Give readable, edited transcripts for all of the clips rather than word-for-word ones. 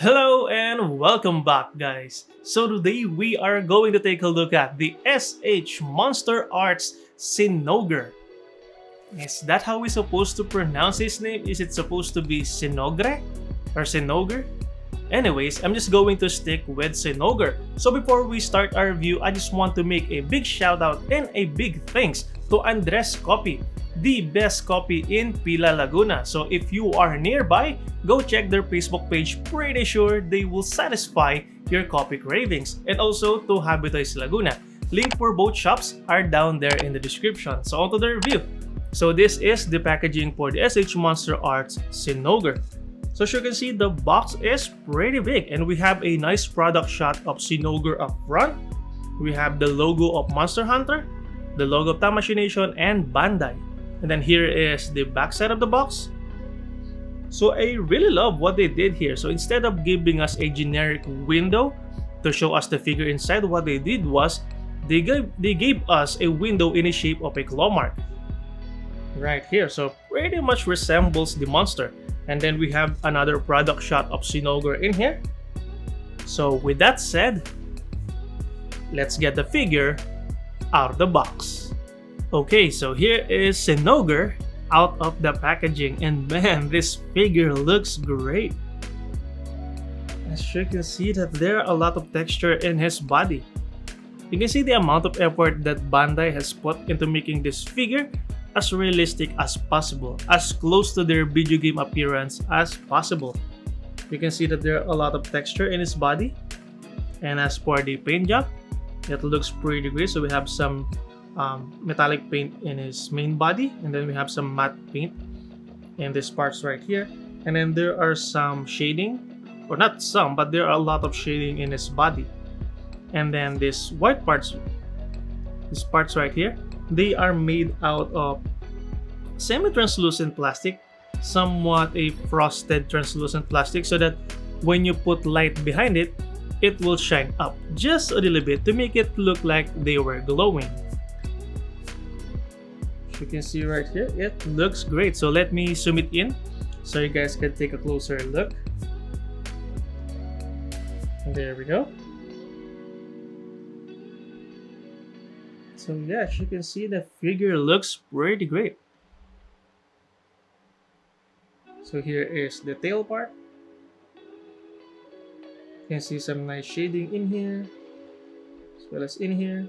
Hello and welcome back, guys. So today we are going to take a look at the SH MonsterArts Zinogre. Is that how we're supposed to pronounce his name? Is it supposed to be Zinogre or Zinogre? Anyways, I'm just going to stick with Zinogre. So before we start our review, I just want to make a big shout out and a big thanks to Andres Kopi, the best copy in Pila, Laguna. So if you are nearby, go check their Facebook page. Pretty sure they will satisfy your copy cravings. And also to Habitoys Laguna. Link for both shops are down there in the description. So on to the review. So this is the packaging for the SH MonsterArts Zinogre. So as you can see, the box is pretty big and we have a nice product shot of Zinogre up front. We have the logo of Monster Hunter, the logo of Tamashination and Bandai. And then here is the back side of the box. So I really love what they did here. So instead of giving us a generic window to show us the figure inside, what they did was they gave us a window in the shape of a claw mark right here. So pretty much resembles the monster. And then we have another product shot of Zinogre in here. So with that said, let's get the figure out of the box. Okay, so here is Zinogre out of the packaging, and man, this figure looks great. As you can see that there are a lot of texture in his body. You can see the amount of effort that Bandai has put into making this figure as realistic as possible, as close to their video game appearance as possible. You can see that there are a lot of texture in his body. And as for the paint job, it looks pretty great. So we have some metallic paint in his main body, and then we have some matte paint in these parts right here, and then there are some shading, or not some, but there are a lot of shading in his body. And then these white parts, these parts right here, they are made out of semi-translucent plastic, somewhat a frosted translucent plastic, so that when you put light behind it, it will shine up just a little bit to make it look like they were glowing. You can see right here, it looks great. So let me zoom it in so you guys can take a closer look. There we go. So yeah, as you can see, the figure looks pretty great. So here is the tail part. You can see some nice shading in here as well as in here.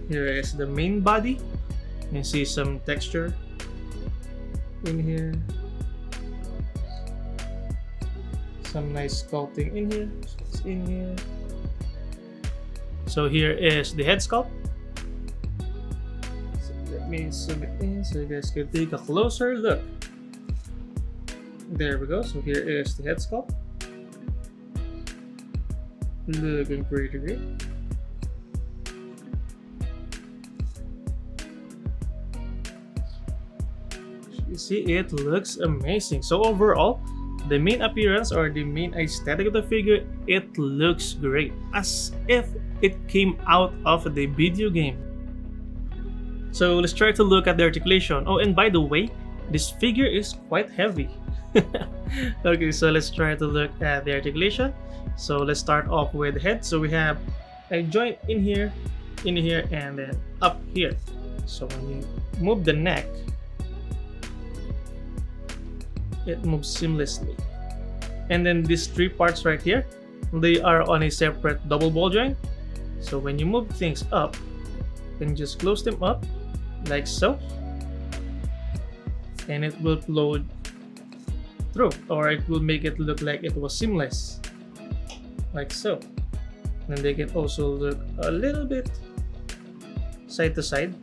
Here is the main body. You can see some texture in here. Some nice sculpting in here. It's in here. So here is the head sculpt. So let me zoom it in so you guys can take a closer look. There we go. So here is the head sculpt. Looking pretty great. You see, it looks amazing. So overall, the main appearance or the main aesthetic of the figure, it looks great, as if it came out of the video game. So let's try to look at the articulation. Oh, and by the way, this figure is quite heavy. Okay, so let's try to look at the articulation. So let's start off with the head. So we have a joint in here, and then up here. So when you move the neck, it moves seamlessly. And then these three parts right here, they are on a separate double ball joint. So when you move things up, you can just close them up like so, and it will flow through, or it will make it look like it was seamless like so. And they can also look a little bit side to side.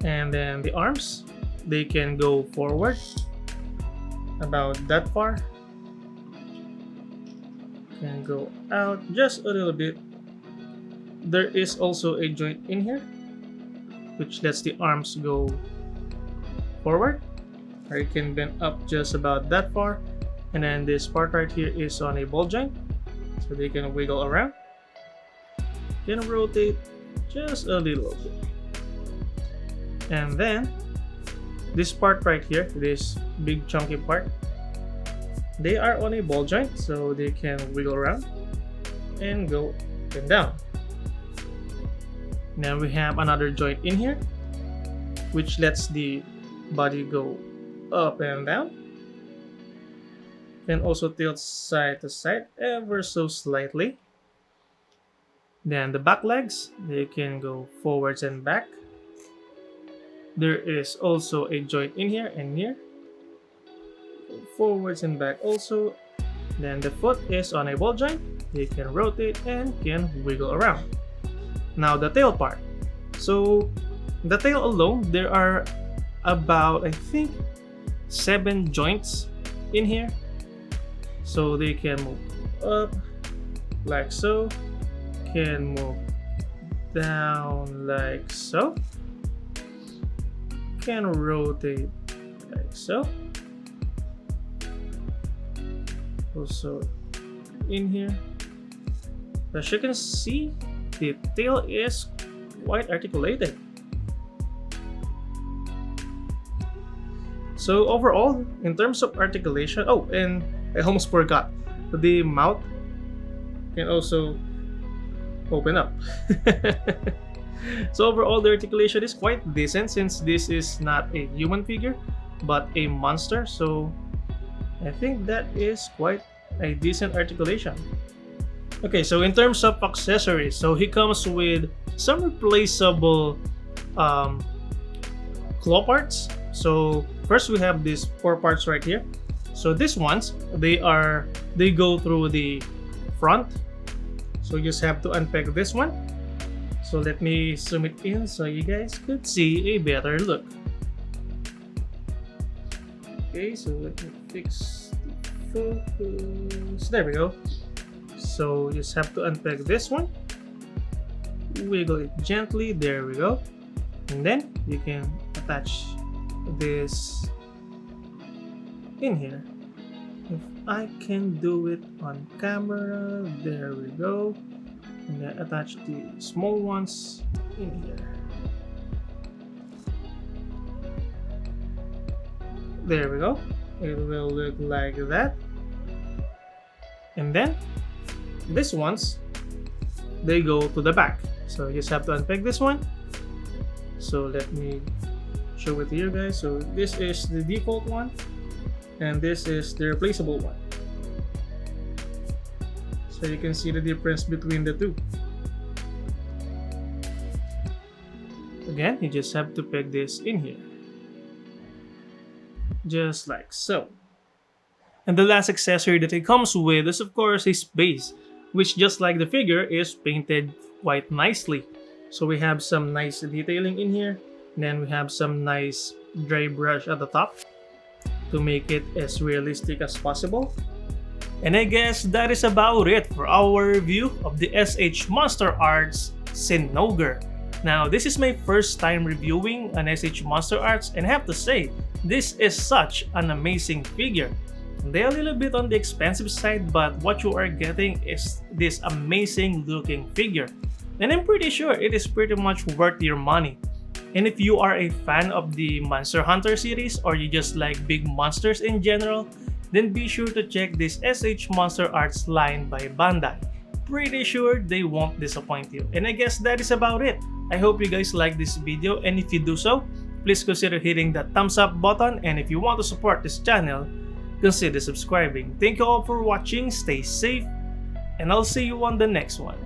And then the arms, they can go forward about that far, can go out just a little bit. There is also a joint in here which lets the arms go forward, or you can bend up just about that far. And then this part right here is on a ball joint, so they can wiggle around, can rotate just a little bit. And then this part right here, this big chunky part, they are on a ball joint, so they can wiggle around and go up and down. Now we have another joint in here, which lets the body go up and down. Can also tilt side to side ever so slightly. Then the back legs, they can go forwards and back. There is also a joint in here and here. Forwards and back also. Then the foot is on a ball joint. They can rotate and can wiggle around. Now the tail part. So the tail alone, there are about, I think, 7 joints in here. So they can move up like so, can move down like so, can rotate like so. Also in here, as you can see, the tail is quite articulated. So overall, in terms of articulation, oh, and I almost forgot, the mouth can also open up. So overall, the articulation is quite decent since this is not a human figure but a monster, so I think that is quite a decent articulation. Okay, so in terms of accessories, so he comes with some replaceable claw parts. So first we have these 4 parts right here. So these ones, they go through the front. So you just have to unpeg this one. So let me zoom it in so you guys could see a better look. Okay, so let me fix the focus. There we go. So you just have to unpeg this one. Wiggle it gently. There we go. And then you can attach this in here. If I can do it on camera, there we go. And then attach the small ones in here. There we go. It will look like that. And then these ones, they go to the back. So you just have to unpeg this one. So let me show it to you guys. So this is the default one, and this is the replaceable one. So you can see the difference between the two. Again, you just have to peg this in here. Just like so. And the last accessory that it comes with is of course his base, which just like the figure is painted quite nicely. So we have some nice detailing in here, and then we have some nice dry brush at the top to make it as realistic as possible. And I guess that is about it for our review of the SH MonsterArts Zinogre. Now, this is my first time reviewing an SH MonsterArts, and I have to say, this is such an amazing figure. They're a little bit on the expensive side, but what you are getting is this amazing looking figure. And I'm pretty sure it is pretty much worth your money. And if you are a fan of the Monster Hunter series, or you just like big monsters in general, then be sure to check this SH MonsterArts line by Bandai. Pretty sure they won't disappoint you. And I guess that is about it. I hope you guys like this video, and if you do so, please consider hitting that thumbs up button, and if you want to support this channel, consider subscribing. Thank you all for watching, stay safe, and I'll see you on the next one.